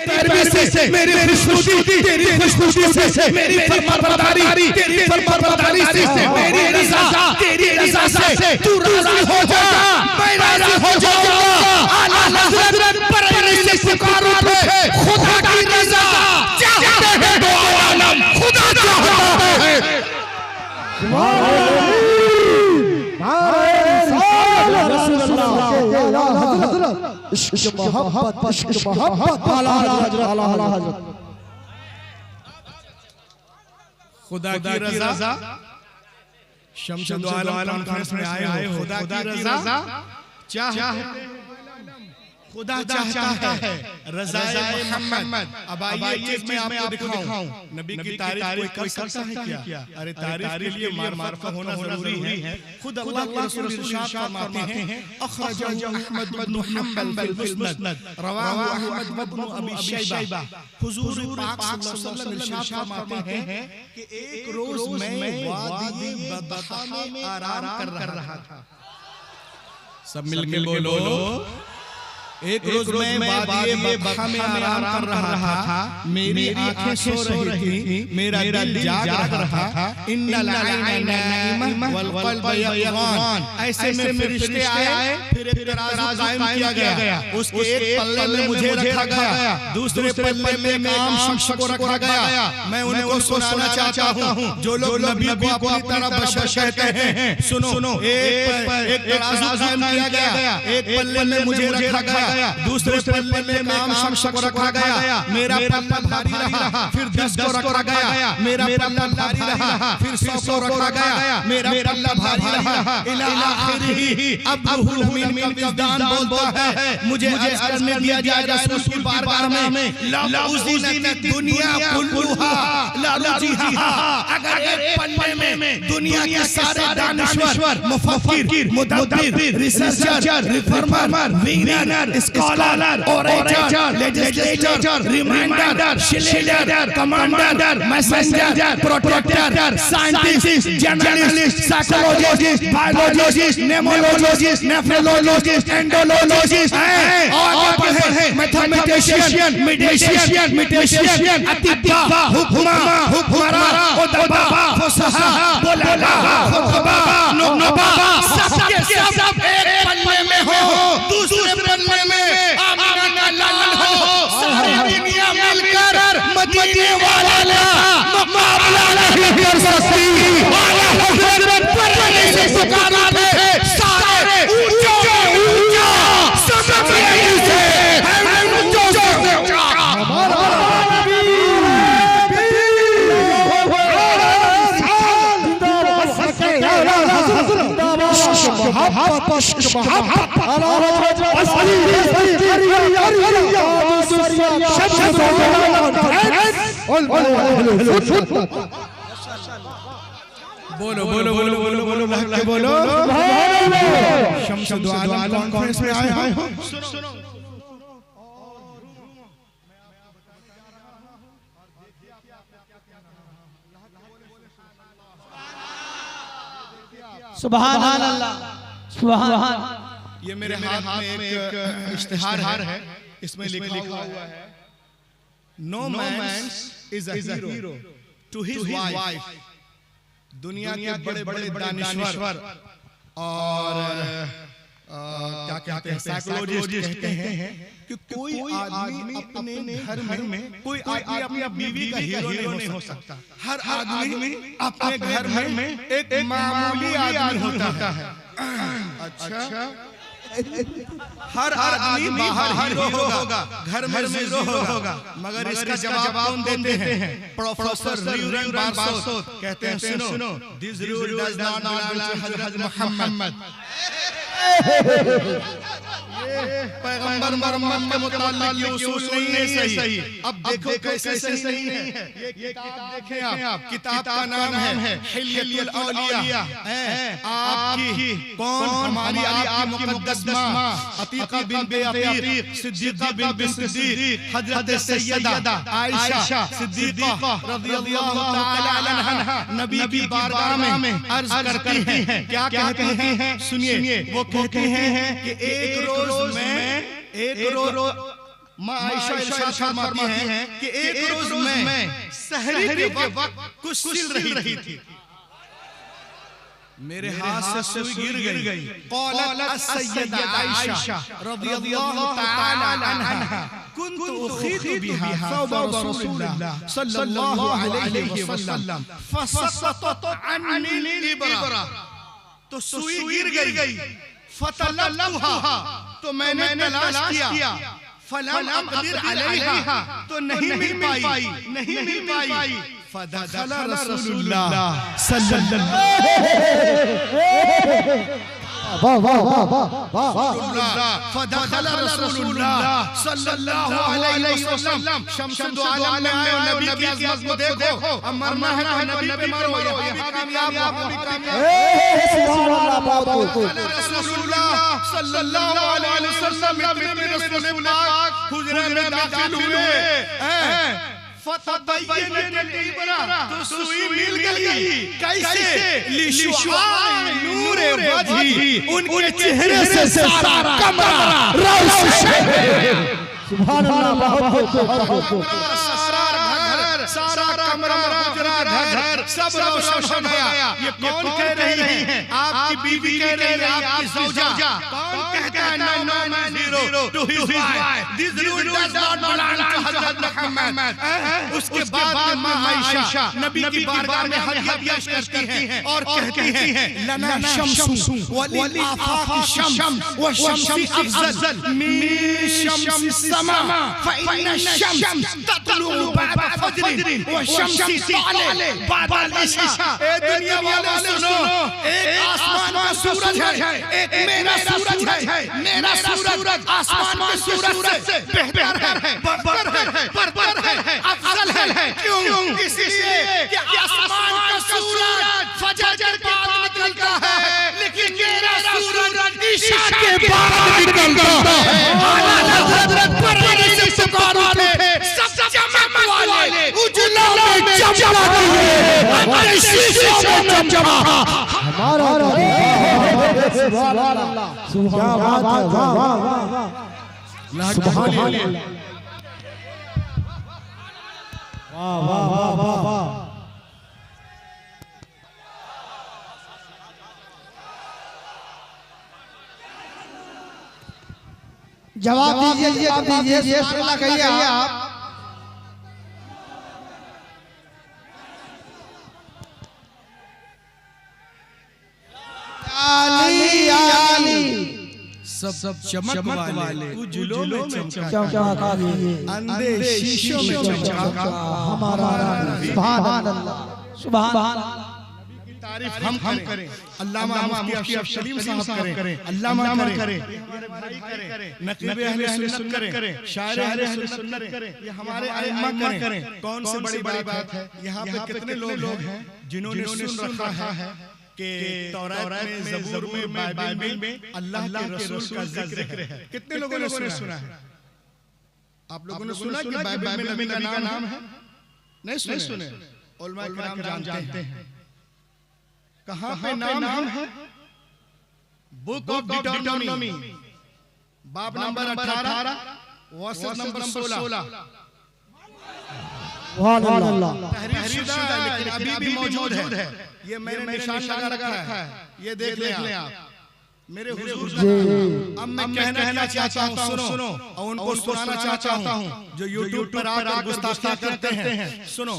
पैरवी से मेरी खुशनुदी तेरी खुशनुदी से मेरी फरमाबरदारी तेरी फरमाबरदारी से मेरी रज़ा तेरी रज़ा से तू राज़ी हो जा मैं राज़ी हो जाऊंगा। आला हज़रत परवरी से पुकार उठे खुदा की रज़ा चाहते हैं दो आलम खुदा चाहता है। इश्क मोहब्बत आला हज़रत खुदा की रज़ा शम्स दो आलम कॉन्फ्रेंस में आए हो। खुदा की रज़ा खुदा चाहता है रज़ाए मोहम्मद। अब आइए मैं आपको दिखाऊं नबी की तारीफ कोई कर सकता है क्या? अरे तारीफ के लिए मार्फत होना जरूरी है। खुद अल्लाह के रसूल इरशाद फरमाते हैं अखरजहु अहमद इब्न हंबल फिल मुस्नद रवाहु अहमद इब्न अबी शैबा। हुजूर पाक सल्लल्लाहु अलैहि वसल्लम इरशाद फरमाते हैं कि एक रोज मैं वादी बतहा में आराम कर रहा था। सब मिलके बोलो एक रोज मैं वादी बतहा में आराम कर रहा था। मेरी आंखें सो रही थी मेरा दिल जाग रहा था। इन्नल आइना नाइमा वल क़ल्ब यक़ज़ान। ऐसे में फरिश्ते आए फिर एक तराजू कायम किया गया। उसके एक पल्ले में मुझे रखा गया दूसरे पल्ले में काम शख्स को रखा गया। मैं उनको सुनाना चाहता हूँ जो लोग नबी को अपनी तरह बशर कहते हैं। सुनो एक तराजू कायम किया गया एक पल्ले में मुझे रखा गया दूसरे पल्ले में काम शख्स को रखा गया। मेरा पल्ला भारी रहा फिर 10 को रखा गया। मेरा पल्ला भारी रहा फिर 100 को रखा गया। मेरा पल्ला भारी रहा इला आखिरी। अब रूहुल अमीन का विजदान बोलता है मुझे अर्ज करने दिया जाएगा रसूल की बारगाह में ला उज़ीनत दुनिया कुल्लुहा ला रुजिहा। अगर एक पल्ले में दुनिया के सारे दानिश्वर मुफक्किर मुदब्बिर researcher reformer winner scholar orator legislator reminder शिलेडर commander messenger protector scientist journalist psychologist biologist nemologist nephrologist endologist और पढ़े मैथमेटिशियन मेडिशियन अतिबा हुक्मरा उदबा फुसहा बुलगा खुतबा नुबा सबके सब एक पल्ले में हो दूसरे पल्ले में आमना लाल हो। सारी दुनिया मिलकर मदीने वाला मुकाबला नहीं कर सकती। आला हज़रत परवरी से पुकारा है सारे ऊंचा समझ से ऊंचा हमारा नबी बोलो बोलो बोलो बोलो बोलो बोलो शम्स दो आलम कॉन्फ्रेंस में आए हो। सुनो सुभान अल्लाह सुभान। ये मेरे हाथ में एक इश्तिहार है इसमें लिखा हुआ है no man is a hero to his wife. दुनिया के बड़े बड़े दानिश्वर और क्या कहते हैं साइकोलॉजिस्ट कहते हैं कि कोई आदमी अपने घर में कोई आदमी अपनी बीवी का हीरो नहीं हो सकता। हर आदमी अपने घर में एक मामूली आदमी होता है। अच्छा हर आदमी बाहर हीरो होगा घर में हीरो होगा मगर इसका जवाब कौन देते हैं? प्रोफेसर ल्यूरन बारसोत कहते हैं सुनो this rule does not belong to Hazrat Muhammad. पैगंबर मोहम्मद के मुताल्लिक ये उसूल नहीं है सही। अब देखो कैसे सही नहीं है। ये किताब देखें आप किताब का नाम है हिल्यतुल औलिया। आपकी कौन हमारी आपकी मुक़द्दस माँ अतीका बिन अतीक सिद्दीक़ा बिन सिद्दीक़ हज़रत सैयदा आयशा सिद्दीक़ा रज़ियल्लाहु तआला अन्हा नबी की बारगाह में अर्ज करती हैं। क्या कहती हैं? सुनिए वो कहते हैं कि एक रोज माँ आयशा इरशाद फरमाती हैं कि एक रोज मैं सहरी के वक्त कुछ सिल रही थी, मेरे हाथ से सुई गिर गई। क़ालत अस्सय्यदा आयशा रज़ियल्लाहु तआला अन्हा कुन्तु उखीतु बिहा सौब रसूलिल्लाह सल्लल्लाहु अलैहि वसल्लम फसक़तत अन्नी इबरा, तो सुई गिर गई। फतलतुहा, तो मैंने तलाश किया। फलम अक़दिर अलैहा, तो नहीं मिल पाई। फदखल रसूलुल्लाह सल्लल्लाहु फदखल रसूलुल्लाह सल्लल्लाहु अलैहि वसल्लम। शम्सुल आलम में आए और नबी की अज़मत को देखो। अब मरना है तो नबी पे मरो, ये भी कामयाब हो। रसूलुल्लाह सल्लल्लाहु अलैहि वसल्लम इतने रसूल पाक हुजरे में दाखिल हुए, तो सुई मिल गई। कैसे? नूर वजही, उनके चेहरे से सारा कमरा रोशन। सुभान अल्लाह। सारा कमरा, हुजरा, घर सब रोशन हो गया। ये कौन कह रही है? आपकी बीवी कह रही है, आपकी ज़ौजा। कौन कहता है? No hero to his wife, this rule does not belong to Hazrat Muhammad. उसके बाद माँ आयशा नबी की बारगाह में हदिया पेश करती हैं और कहती हैं, लना शम्सु वली आफाक़ शम्स व शम्सी अफ़ज़ल मिन शम्सिस समा फ़इन्न शम्स ततलू बअद फज्रिन व शम्सी ताले बअद इशा। ए दुनिया वाले सुनो, एक आसमान का सूरज है, एक मेरा सूरज है। मेरा सूरज आसमान के सूरज से बेहतर है, बरतर है, अफजल है। क्यों? इसलिए कि आसमान का सूरज फजर के बाद निकलता है, लेकिन मेरा सूरज इशा के बाद निकलता है। हज़रत परवाने से पुकार उठे, सब चमक वाले उजला में चमका दिए, हमारे शीशों में चमका हमारा सुभान अल्लाह। सुभान अल्लाह। सुभान अल्लाह। वाह वाह वाह वाह। जवाब दीजिए। अल्लाह कहिए आप। सब चमक वाले उजलों में चमका दिए, अंधे शीशों में चमका हमारा। सुभान अल्लाह। सुभान अल्लाह। तारीफ हम करें, अल्लामा मुफ्ती अशरफ सलीम साहब करें, अल्लामा करें, नक़ीब अहले सुन्नत करें, शायर अहले सुन्नत करें, ये हमारे आइम्मा करें। कौन सी बड़ी बात है? यहाँ पे कितने लोग हैं जिन्होंने सुन रखा है कि तौरात में, ज़बूर में, बाइबल में अल्लाह के रसूल का जिक्र है? कितने लोगों ने सुना है? आप लोगों ने सुना कि बाइबल में नबी का नाम है? नहीं सुने? उलमा किराम जानते हैं। कहाँ पे नाम है? बुक ऑफ डिटरमिनी, बाब नंबर 18 वर्सेस नंबर 16। सुभान अल्लाह। तहरीर शुदा है, लेकिन अभी भी मौजूद है। ये मैंने निशान लगा रखा है, ये देख लें आप मेरे हुजूर का। अब मैं कहना चाहता हूँ, सुनो, और उनको सुनाना चाहता हूँ जो यूट्यूब पर आकर गुस्ताखी करते हैं। सुनो,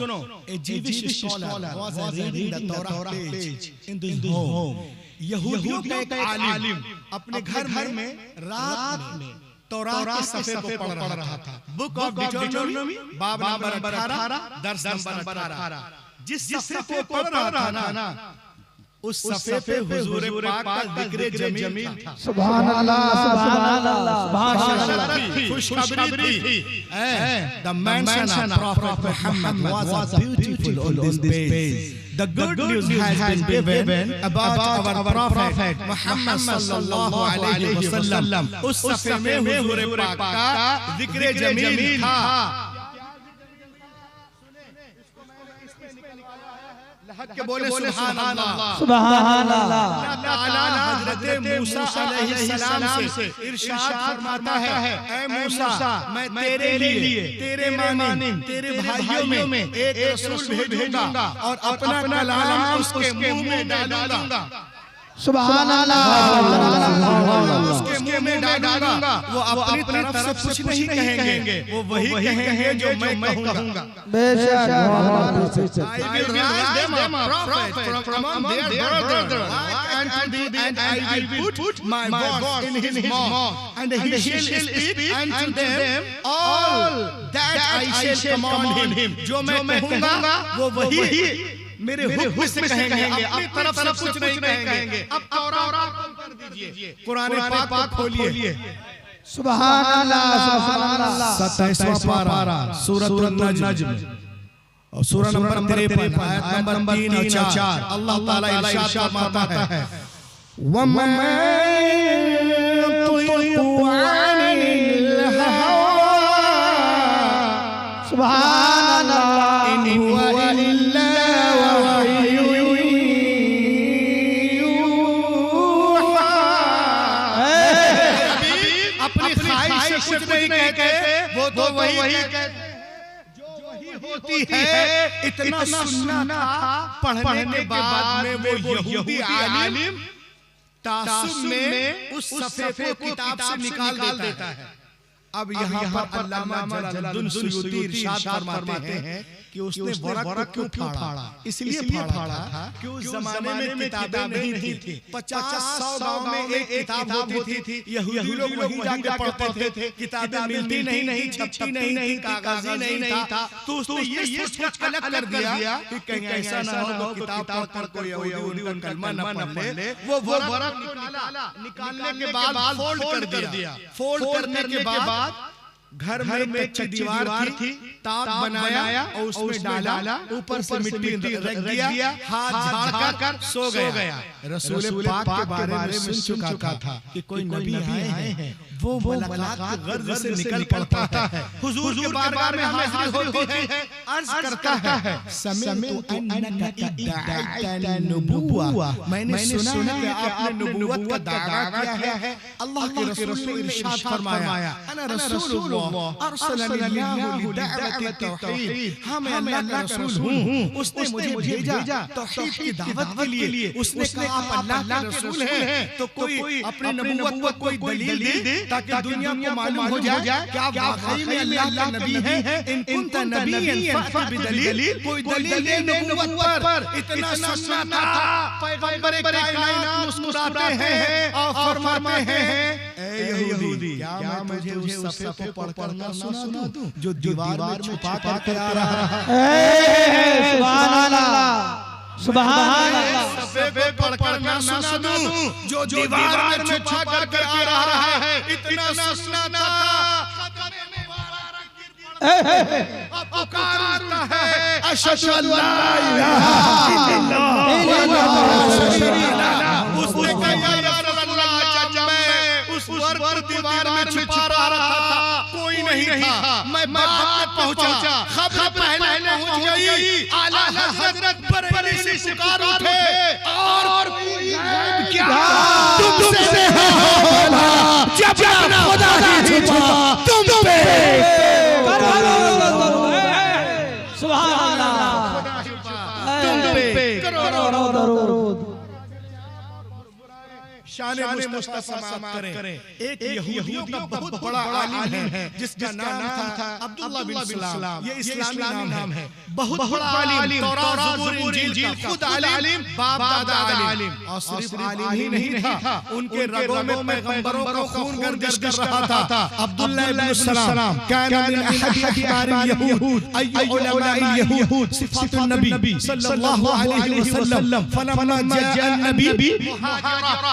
a Jewish scholar was reading the Torah page in his home. यहूदियों का एक आलिम अपने घर में रात में तौरात के सफ़े को पढ़ रहा था। बुक ऑफ डिटरमिनी, बाब नंबर 18, दर्स नंबर 18। जिस सफ़े को पढ़ रहा था ना, उस सफ़े पे हुजूर पाक का जिक्र जमील था। सुभान अल्लाह। सुभान अल्लाह। सुभान अल्लाह। खुशखबरी थी। The mention of Prophet Muhammad was beautiful on this page. The good news has been given about our Prophet Muhammad sallallahu alaihi wasallam. उस सफ़े में हुजूर पाक का जिक्र जमील था। के बोले सुभान अल्लाह। सुभान अल्लाह। अल्लाह ताला हजरत मूसा अलैहिस्सलाम से इरशाद फरमाता है, ऐ मूसा मैं तेरे लिए तेरे मानिन तेरे भाइयों में एक रसूल भेजूंगा और अपना कलाम उसके मुंह में डालूंगा। सुभान अल्लाह। उसके मुंह में डालूंगा, वो अपनी तरफ से कुछ नहीं कहेंगे, वो वही कहेंगे जो मैं कहूंगा। बेशक I will raise them a prophet from among their brothers, and I will put my words in his mouth, and he shall speak unto them all that I shall command him. जो मैं कहूंगा वो वही मेरे हुक्म से कहेंगे, अपनी तरफ से कुछ नहीं कहेंगे। अब तौरात कर दीजिए, कुरान पाक खोलिए। सुभान अल्लाह। सुभान अल्लाह। 27वां पारा सूरह नज्म और सूरह नंबर 53 आयत नंबर 3 और 4 अल्लाह ताला इरशाद फरमाता है, वमा तुयु अनिल हवा। सुभान अल्लाह। इन हुवा इल्ला अपनी ख्वाहिश से कुछ नहीं कहते, वो तो वही होती है। इतना सुनना था, पढ़ने के बाद में वो यहूदी आलिम तासुब में उस सफ़े को किताब से निकाल देता है। अब यहाँ पर अल्लामा जलालुद्दीन सुयूती इरशाद फरमाते हैं कि उसने वरक़ क्यों फाड़ा, इसलिए फाड़ा था कि उस जमाने में किताबें नहीं थी। 50-100 गांव में एक किताब होती थी, यहूदी लोग वहीं जाके पढ़ते थे, किताबें मिलती नहीं, छपती नहीं, कागज़ी नहीं था। तो उसने ये सोच कर अलग कर दिया कि कहीं ऐसा ना हो किताब पढ़कर कोई यहूदी उनका कलमा न पढ़ ले। वो वरक़ निकालने के बाद फोल्ड कर दिया। फोल्ड करने के बाद घर में कच्ची दीवार थी, ताक बनाया और उसमें डाला, ऊपर से मिट्टी रख दिया, हाथ झाड़कर सो गया। रसूल पाक के बारे में सुन चुका था कि कोई नबी आए हैं, वो मुलाकात के गर्ज से निकल पड़ता है, हुजूर के बारगाह में हाजिर होती है, अर्ज करता है, समिअतु अन्नका इद्दअता नबुव्वा। मैंने सुना कि आपने नबुव्वत का दावा किया है। अल्लाह के रसूल ने इरशाद फरमाया, अना रसूलुल्लाह अरसलनी लिदअवत तौहीद। हाँ मैं अल्लाह का रसूल हूँ, उसने मुझे भेजा तौहीद की दावत के लिए। उसने कहा आप अल्लाह के रसूल हैं तो कोई अपनी नबुव्वत को कोई दलील दे ताकि दुनिया को मालूम हो जाए कि आप वाकई में अल्लाह के नबी हैं। इन कुंत नबिय्यन फअत बिदलील, कोई दलील दे नबुव्वत पर। इतना सुनना था, पैगंबर कायनात मुस्कुराते हैं और फरमाते हैं, ऐ यहूदी क्या मैं तुझे उस सफ़े को पढ़कर ना सुना दूं जो दीवार में छुपा कर आ रहा है। सुभान अल्लाह। सुभान अल्लाह। सफ़े पढ़कर ना सुना दूं जो दीवार में छुपा कर आ रहा है। इतना सुनना था, खतरे में अब पुकारता है, अशहदु अल्ला इलाहा इल्लल्लाह। उसने कहा या रसूलल्लाह, जब मैं उस वर्क दीवार में छुपा रहा था कोई नहीं था, मैं बाद में पहुंचा, खबर पहले पहुंच गई। आला हजरत बरेली से पुकार उठे और क्या तुमसे होला जब खुदा ही छुपा तुम पे। सुभान अल्लाह। तुम पे करोड़ों दरूद। शान मुस्तफा समाप्त करें। एक यहूदियों का बहुत बड़ा आलिम है जिसका नाम था अब्दुल्लाह बिन सलाम। ये इस्लामी नाम है। बहुत बड़ा आलिम, तौरात ज़बूर इंजील का खुद आलिम, बाप दादा आलिम। और सिर्फ आलिम ही नहीं था, उनके रगों में पैगंबरों का खून गर्दिश कर रहा था। अब्दुल्लाह बिन सलाम कान मिन अहद अखबारिल यहूद अय उलमाइल यहूद सिफातुन नबी सल्लल्लाहु अलैहि वसल्लम। फलम्मा जाअ नबी मुहाजिरा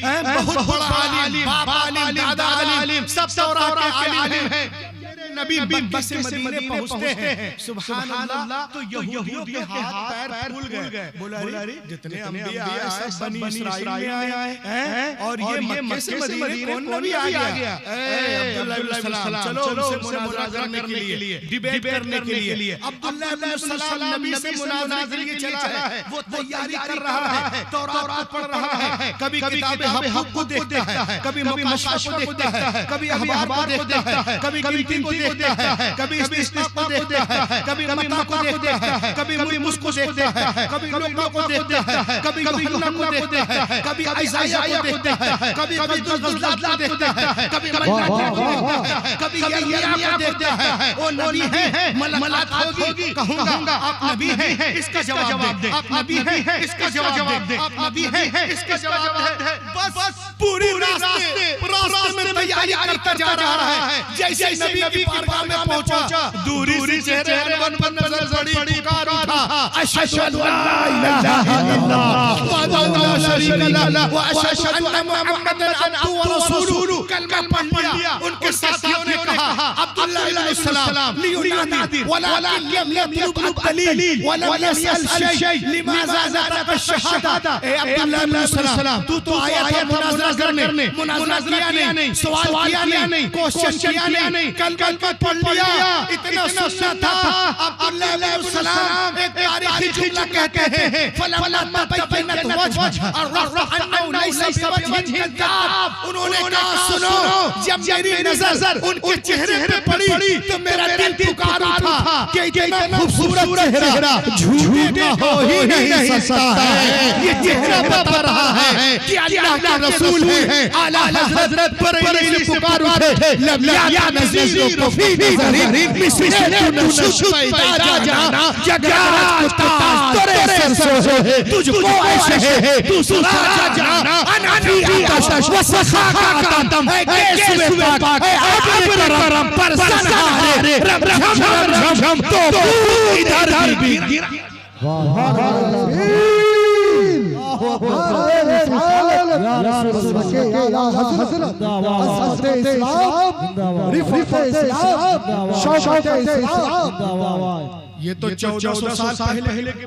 बहुत बड़ा आलिम, बाप आलिम, दादा आलिम, सब तौरात के आलिम हैं। नबी मक्के से मदीने पहुंचते हैं, सुभान अल्लाह, तो यहूदियों के हाथ पैर फूल गए। बोला अरे जितने अंबिया आए सब बनी इस्राइल में आए हैं, और ये मक्के से मदीने कौन नबी आ गया? अब्दुल्लाह इब्न सलाम, चलो उनसे मुनाज़रा करने के लिए, डिबेट करने के लिए। अब्दुल्लाह इब्न सलाम नबी से मुनाज़रे के लिए चला है, वो तैयारी कर रहा है, तौरात पढ़ रहा है, कभी किताब हक़ को देखता है, कभी मुकाशफा को देखता है, कभी अहबार को देखता है, कभी गिनती को देखता है, कभी इस्तिस्क़ा को देखता है, कभी मता को देखता है, कभी मुल्मुस को देखता है, कभी लुक़मा को देखता है, कभी गहन्ना को देखता है, कभी इज़ाया को देखता है, कभी ग़ज़लात को देखता है, कभी मलाइका को देखता है, कभी यर्मिया को देखता है। वो नबी है, मलाक़ात होगी, कहूँगा आप नबी हैं, इसका जवाब दे, आप नबी हैं, इसका जवाब दे, आप नबी हैं, इसका जवाब दे। बस पूरी रास्ते में तैयारी करता जा रहा है। जैसे नबी की बारगाह में पहुंचा, दूरी से चेहरे अनवर पर नजर पड़ी, पुकार उठा, अशहदु अल्ला इलाहा इल्लल्लाह वहदहु ला शरीका लहु व अशहदु अन्ना मुहम्मदन अब्दुहु व रसूलुहु। कलमा पढ़ लिया। उनके साथियों ने कहा, अब्दुल्लाह इब्न सलाम लियुनादी वलाकिन लम यतलब दलील व लम यसअल शै लिमाज़ा ज़ारक अश-शहादा। ए अब्दुल्लाह इब्न सलाम, तू तो आया था मुनाज़रा करने, मुनाज़रा किया नहीं, सवाल किया नहीं, क्वेश्चन किया नहीं, कलमा पढ़ लिया, इतना सुनना था। अब्दुल्लाह इब्न सलाम एक तारीखी जुमला कहते हैं, फलम्मा बय्यनत वजह अर्रअन्नहु लैसा बिवजहिन कज़्ज़ाब। उन्होंने कहा, सुनो, जब मेरी नजर उनके चेहरे पे पड़ी तो मेरा दिल पुकार उठा कि इतना खूबसूरत चेहरा झूठा हो ही नहीं सकता है। ये चेहरा बता रहा है कि अल्लाह का रसूल है। आला हज़रत बरेली पुकार उठे, लब या नज़ीर कफी नज़री मिस्ले नशुश पैदा जाना, जगराज ताज तेरे सर है, तुझको ऐसे है, तू सुरा जाना, अनफी आकाश व सखा का दम है, कैसे पाक है अब करम पर सनहारे, रम झम तो इधर भी गिरा। ये तो 1400 साल पहले के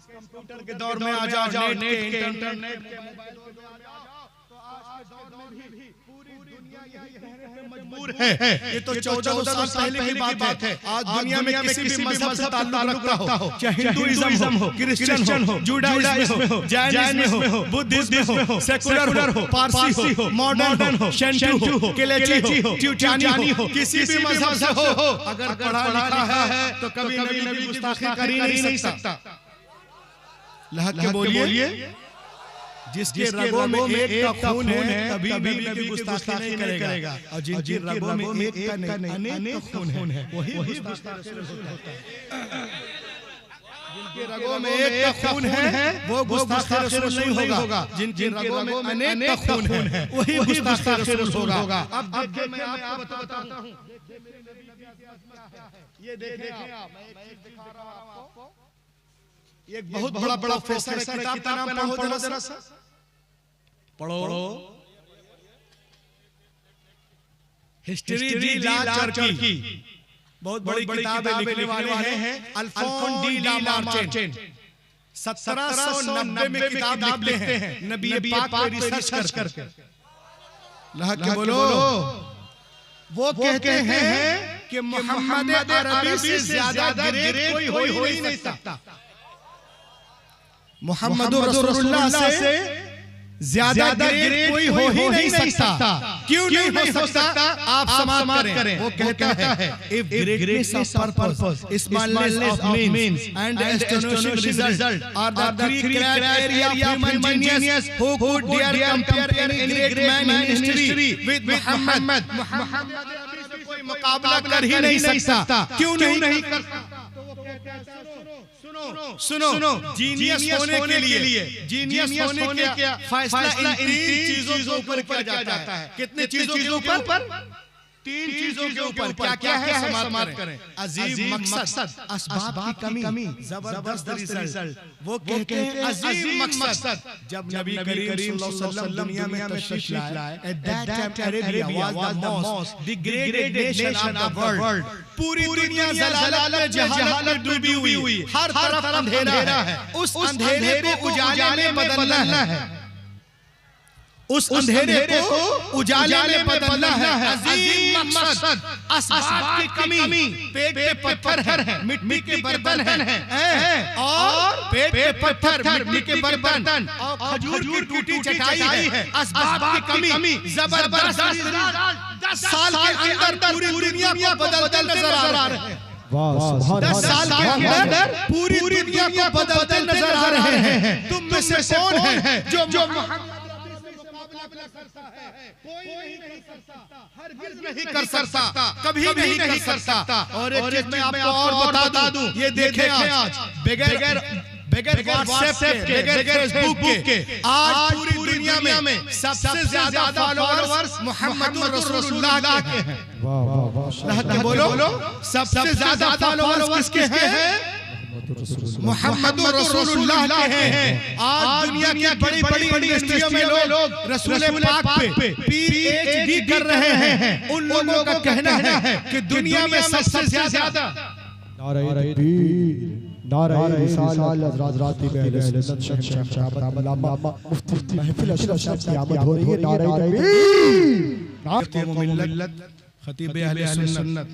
कंप्यूटर के दौर में आ जाओ, नेट के इंटरनेट के मोबाइल के दौर में आ जाओ, तो आज के दौर में भी पूरी दुनिया यही कहने पे मजबूर है। ये तो 1400 साल पहले की बात है। आज दुनिया में किसी भी मजहब से ताल्लुक रखता हो, चाहे हिंदुइज्म हो, क्रिश्चियन हो, जुडाइज्म हो, जैनिज्म हो, बुद्धिज्म हो, सेकुलर हो, पारसी हो, मॉडर्न हो, शेंटू हो, केलेची हो, ट्यूटानी हो, किसी भी मजहब से हो, अगर पढ़ा लिखा है तो कभी नबी की गुस्ताखी कर ही नहीं सकता। लहक के बोलिए, जिसके रगों में एक का खून है कभी नबी की गुस्ताखी नहीं करेगा, और जिनके रगों में एक का नहीं अनेक खून है वही गुस्ताखी होता है। जिनके रगों में एक का खून है वो गुस्ताखी रसूल नहीं होगा, जिनके रगों में अनेक का खून है वही गुस्ताखी रसूल होगा। अब देखिए, मैं आपको बताता हूं, ये देखें आप, मैं एक चीज दिखा रहा हूं आपको। एक बहुत बड़ा प्रोफेसर है, किताब का नाम पढ़ो जरा सा, पढ़ो, हिस्ट्री डी ला टर्की। बहुत बड़ी किताब है, लिखने वाले हैं अल्फोंस डी ला मार्चेन। 1790 में किताब लिखते हैं नबी पाक पे रिसर्च करके। लहक के बोलो, वो कहते हैं कि मोहम्मद अरबी से ज्यादा ग्रेट कोई हो ही नहीं सकता। मोहम्मद रसूलुल्लाह से ज्यादा ग्रेट कोई हो ही नहीं सकता। क्यों नहीं हो सकता? आप समाप्त करें। वो कहता है, if greatness of purpose, smallness of means and astonishing result are the three criteria of human genius, who could dare compare any great man in history with Muhammad? Muhammad से कोई मुकाबला कर ही नहीं सकता। क्यों नहीं कर सकता? सुनो, जीनियस होने के लिए, जीनियस होने का फैसला इन तीन चीजों के ऊपर किया जाता है। कितने चीजों के ऊपर? तीन चीजों के ऊपर क्या क्या है समाप्त करें। अजीम मकसद, असबाब की कमी, जबरदस्त रिजल्ट। वो कहते हैं अजीम मकसद। जब नबी करीम सल्लल्लाहु अलैहि वसल्लम दुनिया में तशरीफ लाए, at that time Arabia was the most degraded nation of the world. पूरी दुनिया जलालत में जहालत में डूबी हुई, हर तरफ अंधेरा है। उस अंधेरे को उजाले में बदलना है, उस अंधेरे को उजाले में बदलना है। अजीम मकसद, असबाब की कमी, पेट पे पत्थर है, मिट्टी के बर्तन हैं, और पेट पे पत्थर, मिट्टी के बर्तन और खजूर की टूटी चटाई है। असबाब की कमी, जबरदस्त रिजल्ट। 10 साल के अंदर पूरी दुनिया को बदलते नजर आ रहे हैं। 10 साल के अंदर पूरी दुनिया को बदलते नजर आ रहे हैं। तुम में से कौन है जो कोई नहीं कर सकता, हरगिज़ नहीं कर सकता, कभी नहीं कर सकता। और एक चीज मैं आपको और बता दूं, ये देखें आज बगैर व्हाट्सएप के, बगैर फेसबुक के, आज पूरी दुनिया में सबसे ज्यादा फॉलोअर्स मोहम्मद रसूलुल्लाह के हैं। बोलो, सबसे ज्यादा फॉलोअर्स किसके हैं? मोहम्मद रसूलुल्लाह के हैं। आज दुनिया की बड़ी बड़ी इंडस्ट्रियों में लोग रसूल पाक पे पीएचडी कर रहे हैं। उन लोगों का कहना है कि दुनिया में सबसे ज्यादा नारे तकबीर, नारे रिसालत, राज़राती में अहले सुन्नत शेख शाहब अल्लामा मुफ्ती महफिल अशरफ साहब की आमद हो रही है। नारे तकबीर, मिल्लत खतीब अहले सुन्नत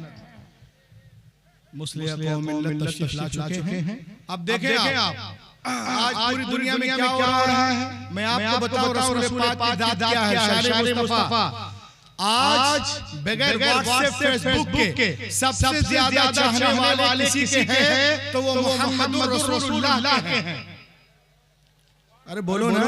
मुस्लिम कौम मिल्लत तशरीफ ला चुके हैं। अब देखें आप, आज पूरी दुनिया में क्या हो रहा है। मैं आपको बताऊं रसूल पाक की जात क्या है, शान मुस्तफा। आज बगैर व्हाट्सएप फेसबुक के सबसे ज्यादा चाहने वाले किसी के हैं तो वो मोहम्मद रसूलुल्लाह के हैं। अरे बोलो ना।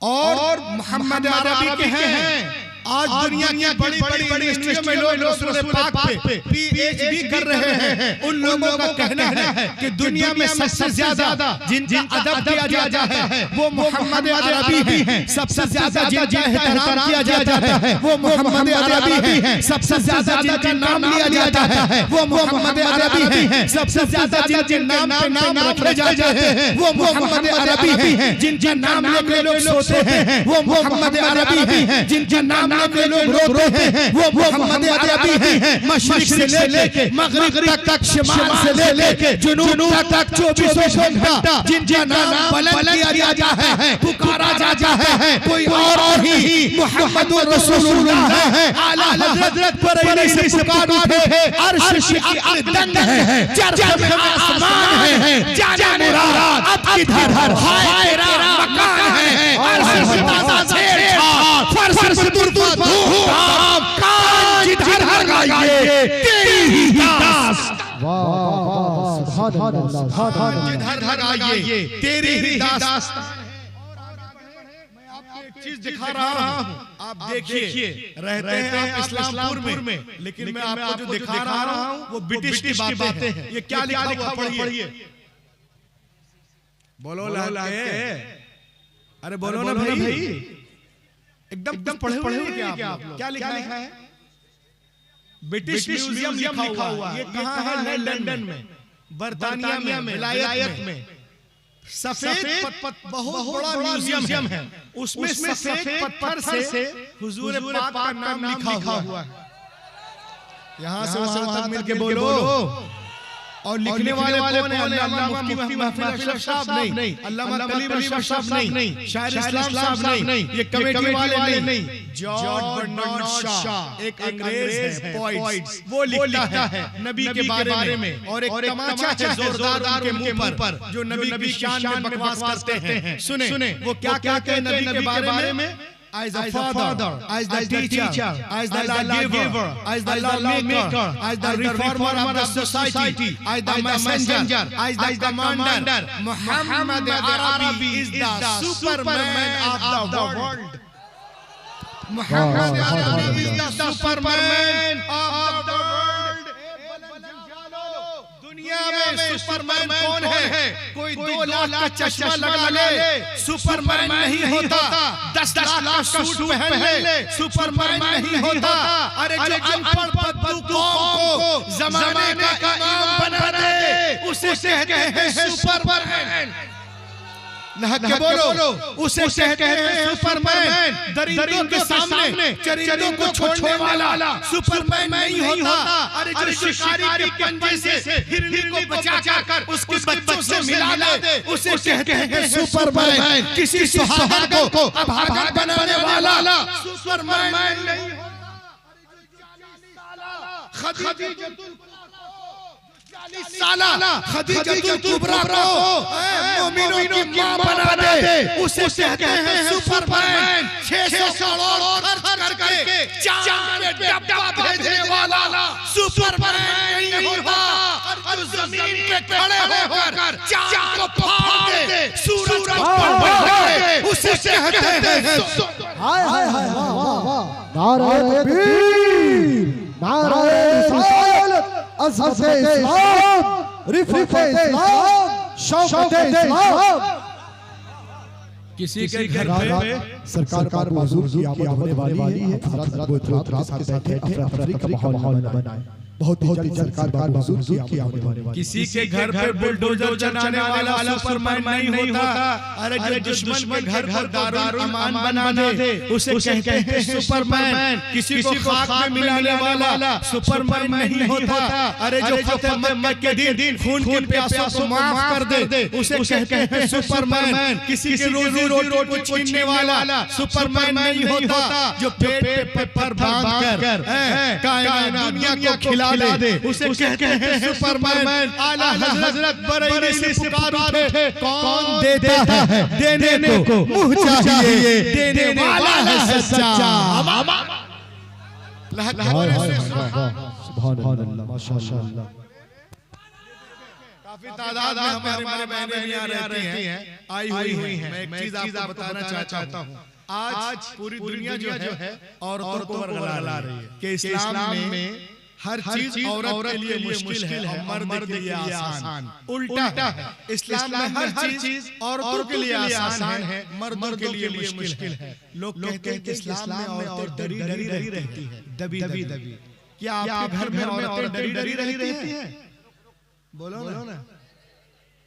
और मोहम्मद अरबी के हैं। आज दुनिया की बड़ी बड़ी इंडस्ट्रियों में लोग रसूल पाक पे पीएचडी कर रहे हैं। उन लोगों का कहना है कि दुनिया में सबसे ज्यादा जिनका अदब किया जाता है वो मोहम्मद अरबी हैं। सबसे ज्यादा जिनका एहतराम किया जाता है वो मोहम्मद अरबी हैं। सबसे ज्यादा जिनका नाम लिया जाता है वो मोहम्मद अरबी हैं। सबसे ज्यादा जिनके नाम पे नाम रखे जाते हैं वो मोहम्मद अरबी हैं। जिनका नाम लेकर लोग सोते हैं वो मोहम्मद अरबी हैं। जिनका नाम के लोग रोते हैं वो मोहम्मद अरबी हैं। मशरिक से लेके मगरिब तक, शिमाल से लेके जुनूब तक 24 घंटा जिनका नाम बुलंद किया जाता है, पुकारा जाता है, कोई और ही मोहम्मद रसूलुल्लाह है। आला हज़रत पर ऐसे पुकार उठे, अर्श की दंग है, चरख़ में आसमान है, जाने मुराद अब किधर है, तेरा मकान है, अर्श से ताज़ा छेड़छाड़, फर्श पे तुर्बत धूम, कान जिधर लगाइए तेरी ही दास्त। वाह वाह, सुभान अल्लाह, जिधर लगाइए तेरी ही दास्त। मैं आपको एक चीज दिखा रहा हूँ, आप देखिए। रहते हैं आप इस्लामपुर में, लेकिन मैं आपको जो दिखा रहा हूँ वो ब्रिटिश की बातें हैं। ये क्या लिखा हुआ पढ़िए। बोलो लाके, अरे बोलो ना भाई, एकदम पढ़े क्या आप लोग? क्या लिखा है? ब्रिटिश म्यूजियम लिखा हुआ है। ये कहाँ है? लंदन में, बर्तानिया में, विलायत में। सफेद बहुत बड़ा म्यूजियम है। उसमें सफेद पत्थर से हुजूर पाक का नाम लिखा हुआ है। यहाँ से वहाँ तक मिलके बोलो। और लिखने वाले कौन है? अल्लामा मुफ्ती महफिल अशरफ साहब नहीं, अल्लामा कलीम अशरफ साहब नहीं, शायर इस्लाम साहब नहीं, ये कमेटी वाले नहीं। जॉर्ज बर्नार्ड शॉ एक अंग्रेज है, पोइट्स, वो लिखता है नबी के बारे में। और एक तमाचा है जोरदार उनके मुंह पर जो नबी की शान में बकवास करते हैं। सुने वो क्या कहते हैं नबी के बारे में? As the father, as the teacher, as the lawgiver, as the lawmaker, as the reformer of the society, as the messenger, as the commander. Muhammad Arabi is the Superman of the world. Muhammad Arabi is the Superman of the world. दुनिया में Superman कौन है? कोई 2 लाख का चश्मा लगा ले, Superman नहीं होता। 10 लाख का सूट पहन ले, सुपरमैन नहीं होता। अरे जो अनपढ़ बद्दू कौम को जमाने का इमाम बना दे, उसे कहते हैं सुपरमैन। लहक के बोलो, उसे कहते हैं सुपरमैन। दरिंदों के सामने चरिंदों को छोड़ने वाला सुपरमैन नहीं होता। अरे जो शिकारी के पंजे से हिरनी को बचाकर उसके बच्चों से मिला दे, उसे कहते हैं सुपरमैन। किसी सुहागन को अभागन बनाने वाला सुपरमैन नहीं होता। खदीजतुल कुबरा को मोमिनों की मां बना दे, उसे कहते हैं सुपरमैन। 600 करोड़ खर्च करके चांद पे डब्बा भेजने वाला सुपरमैन नहीं होता। और जमीन पे खड़े होकर चांद को फाड़ दे, सूरज को पलट दे, उसे कहते हैं। हाय हाय हाय नारे तकबीर, नारे रिसालत, अज़मत इस्लाम, रिफ़त इस्लाम, शौकत इस्लाम। किसी के घर पे सरकार का हुजूर की आमद होने वाली है। हज़रत रात के बैठे अफरा-तफरी का माहौल बनाए। बहुत जल्दी सरकार का हुजूर की आमद होने वाली। किसी के घर पे बुलडोजर चलाने वाला सुपरमैन नहीं होता। अरे जो दुश्मन के घर पर दारुल अमान बना दे, उसे कहते हैं सुपरमैन। किसी को खाक में मिलाने वाला सुपरमैन नहीं होता। अरे जो फतेह मक्का के दिन खून के प्यासों को माफ कर दे, उसे कहते हैं सुपरमैन। किसी की रोजी रोटी को छीनने वाला सुपरमैन नहीं होता। जो पेट पर बांध कर कायनात दुनिया को खिला दे, उसे कहते हैं सुपरमैन। आला हजरत बरेली से पुकार उठे, कौन देता है देने को मुंह चाहिए, देने वाला है सच्चा। सुभान अल्लाह, माशाअल्लाह। काफी तादाद में हमारे बहनें यहाँ रहती हैं, आई हुई हैं। मैं एक चीज आपको बताना चाहता हूँ। आज पूरी दुनिया जो है औरतों को वर्गला रही है कि इस्लाम में हर चीज औरत के लिए मुश्किल है और मर्द के लिए आसान। उल्टा है, इस्लाम में हर चीज औरतों के लिए आसान है, मर्दों के लिए मुश्किल है। लोग कहते हैं कि इस्लाम में औरतें डरी रहती है, दबी। क्या आपके घर में औरतें डरी रहती हैं? बोलो ना,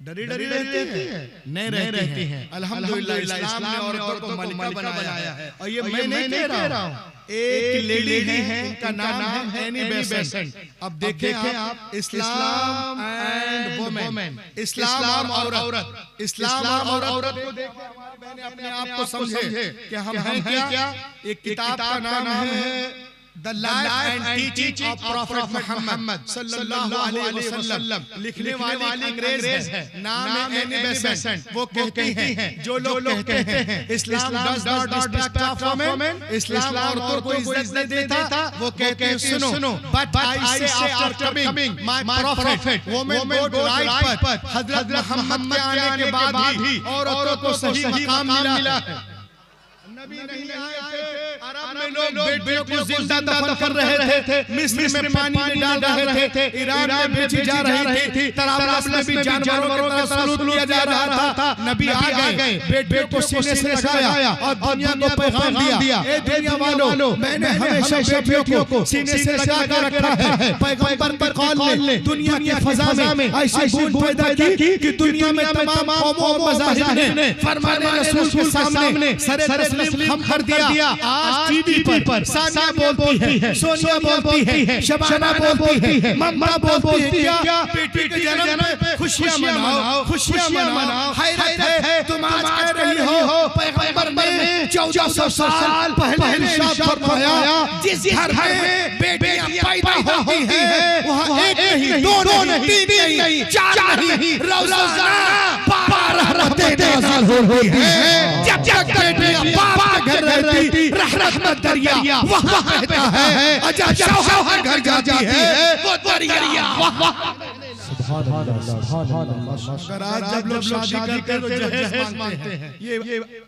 डरी रहती है? नहीं रहती हैं। अल्हम्दुलिल्लाह इस्लाम ने औरतों को मलिका बनाया है। और ये मैं नहीं कह रहा हूँ, एक लेडी है, उनका नाम है एनी बेसेंट। अब देखें आप, इस्लाम एंड वुमेन, इस्लाम और औरत, इस्लाम और औरत को देखें। हमारी बहनें अपने आप को समझे कि हम हैं क्या। एक किताब का नाम है The Life and Teaching of Prophet Muhammad सल्लल्लाहु अलैहि वसल्लम। लिखने वाली अंग्रेज है, नाम है एनी बेसेंट। वो कहती हैं, जो लोग कहते हैं इस्लाम does not respect of women, इस्लाम औरतों को इज्जत नहीं देता, वो कहते हैं सुनो, but I say after coming my prophet, women go right path। हजरत मोहम्मद के आने के बाद ही औरतों को सही मकाम मिला है। नबी नहीं आए थे, अरब में लोग बेटियों को जिंदा दफन कर रहे थे, मिस्र में पानी में डाल रहे थे, ईरान में भेजी जा रही थी, तराबलस में भी जानवरों की तरह सलूट किया जा रहा था। नबी आ गए, बेटियों को सीने से लगाया और दुनिया को पैगाम दिया, ए दुनिया वालों, मैंने हमेशा बेटियों को सीने से लगा कर रखा है। पैगंबर पर कौल ने दुनिया की फजा में ऐसी बूंद पैदा की कि दुनिया में तमाम कौमों और मज़ाहिब ने फरमाने रसूल के सामने सरे तस्लीम हम कर दिया। आज टीवी पर सानिया बोलती है, सोनिया बोलती है, शबाना बोलती है, मम्मा बोलती है, क्या बेटी के जन्म पे खुशियां मनाओ। हैरत है, तुम आज कह रही हो पैगंबर ने 1400 साल पहले इरशाद फरमाया, जिस घर में बेटियां पैदा होती हैं वहां एक नहीं, दो नहीं, तीन नहीं, चार नहीं, रोजाना 12 रहमतें नाज़िल होती हैं। जब जब बेटियां बाप घर रहती, रहमत दरिया वहां बहता है, और जब शौहर घर जाती है वो दरिया अगर आज जब लोग शादी करते हैं तो जहेज मांगते हैं, ये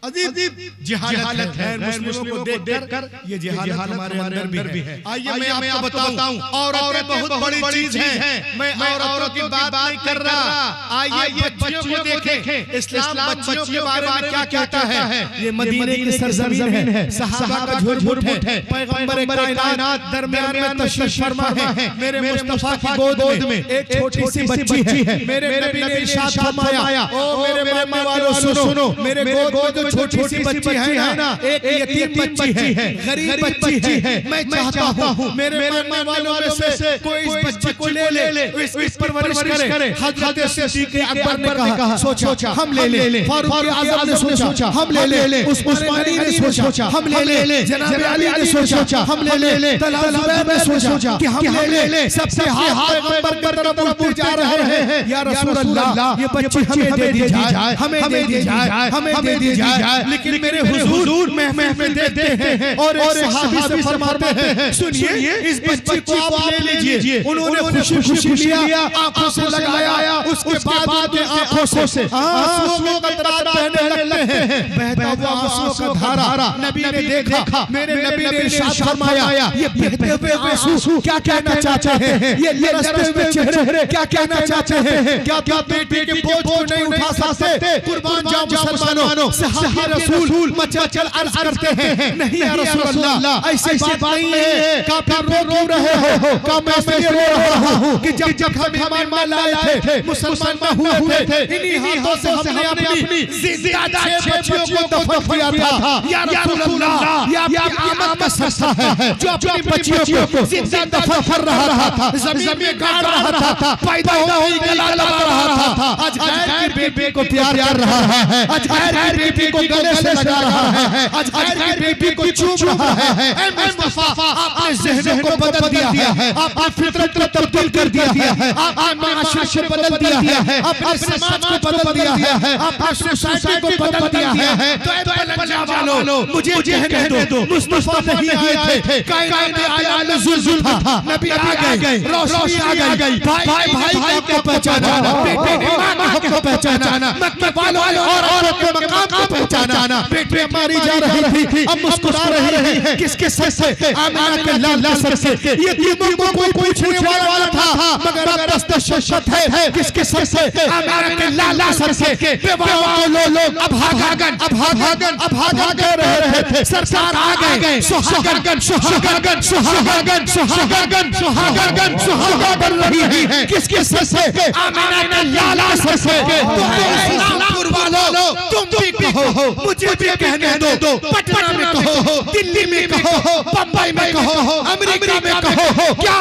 अजीब जहालत है मुस्लिमों को देखकर, ये जहालत हमारे अंदर भी है। आइए मैं आपको बताऊं, औरतें बहुत बड़ी चीज है, मैं औरतों की बात नहीं कर रहा। आइए बच्चियों को देखें, इस्लाम बच्चियों के बारे में क्या कहता है। ये मदीने की सरजमीन है, सहाबा का झुरमुट है, पैगंबर कायनात दरमियान में तशरीफ फरमा है। मेरे मुस्तफा की गोद में एक छोटी सी बच्ची है। मेरे नबी ने इरशाद फरमाया, ओ मेरे मानने वालों सुनो, मेरे गोद में जो छोटी सी बच्ची है ना, एक यतीम बच्ची है, गरीब बच्ची है। मैं चाहता हूँ मेरे मानने वालों में से कोई इस बच्ची को ले इसकी परवरिश करे। हजरत सिद्दीक़ अकबर ने कहा, सोचा हम ले फारूक आज़म ने सोचा हम ले उस्मानी ने सोचा हम ले जनाब अली ने सोचा हम ले तलहा ज़ुबैर ने सोचा कि हम ले। सबसे हाथ पैगंबर की तरफ उठते जा रहे हैं, या रसूल अल्लाह ये बच्ची हमें दे दी जाए, हमें दे दी जाए, हमें दे दी जाए। लेकिन मेरे हुजूर महफिल में देखते हैं और सहाबी से फरमाते हैं, सुनिए इस बच्ची को आप ले लीजिए। उन्होंने खुशी लिया, आंखों से लगाया, उसके बाद आंखों से आंसुओं का कतरात बहने लगते हैं, बहता हुआ आंसुओं का धारा। नबी ने देखा, मेरे नबी ने इरशाद फरमाया, ये बहते हुए आंसू क्या कहना चाहते हैं, ये लरसते हुए चेहरे क्या कहना चाहते हैं। क्या बेटी के बोझ को नहीं उठा सकते, कुर्बान जाओ मुसलमानों। सहाबा रसूल मचल अर्ज करते हैं, नहीं या रसूल अल्लाह ऐसी बात नहीं है। काफिर रो रहे हो, का मैं इसलिए रो रहा हूं कि जब हम ईमान लाए थे, मुसलमान हुए थे, इन्हीं हाथों से हमने अपनी जिंदा 6 बच्चियों को दफन किया था। या रसूल अल्लाह ये आपकी आमद का सस्ता है, जो अपनी बच्चियों को जिंदा दफन कर रहा था, जमीन में गाड़ रहा था, पैदा हुई गला दबा रहा था। आज गैर की बेटी को प्यार कर रहा है, आज गैर की बेटी को गले से लगा रहा है, आज गैर की बेटी को चूम रहा है। ऐ मुस्तफा आपने ज़हनों को बदल दिया है, आपने फितरत को तब्दील कर दिया है, आपने माशरे को बदल दिया है, अपने समाज को बदल दिया है, आपने सोसाइटी को बदल दिया है। तो ऐ बलंजा वालों मुझे कहने दो, मुस्तफा नहीं आए थे, कायनात में आया नुज़ुल था, नबी आ गए, रोशनी आ गई, भाई को पहचाना, बेटे ने मां को पहचाना, मक्के वालों और औरत के मकाम को पहचाना। बेटे मारी जा रही थी, अब मुस्कुरा रही है, किसके सर से? आमिना के लाल सर से। यतीमों को कोई पूछने वाला था, मगर अब दस्त शशत है, किसके सर से? आमिना के लाल सर से। बेवाओं लोग अब भागन कर रहे थे, सरकार आ गए, सुहागन बन रही है, किसके सर से? आमिना के लाल सर से। इस्लामपुर वालों तुम भी कहो, मुझे भी कहने दो, पटना में कहो, दिल्ली में कहो, बंबई में कहो, अमेरिका में कहो, क्या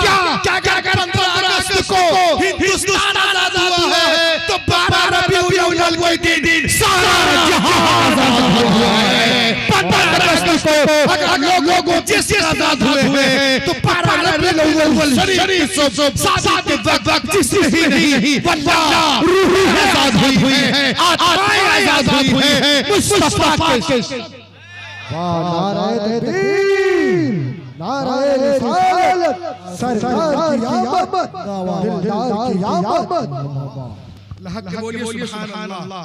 15 अगस्त को हिंदुस्तान आजाद हुआ है, तो 12 रबीउल अव्वल के दिन सारा जहां आजाद हुआ है। 15 अगस्त को अगर लोगों जिस आजाद हुए हैं, तो 12 रबीउल अव्वल शरीफ साथ के वक्त जिससे नहीं वल्लाह रूह आजाद हुई है, आत्माएं आजाद हुई है मुस्तफा के। नारे तकबीर, नारे रिसालत, सरकार की आमद, दिलदार की आमद। हक बोलिए सुभान अल्लाह।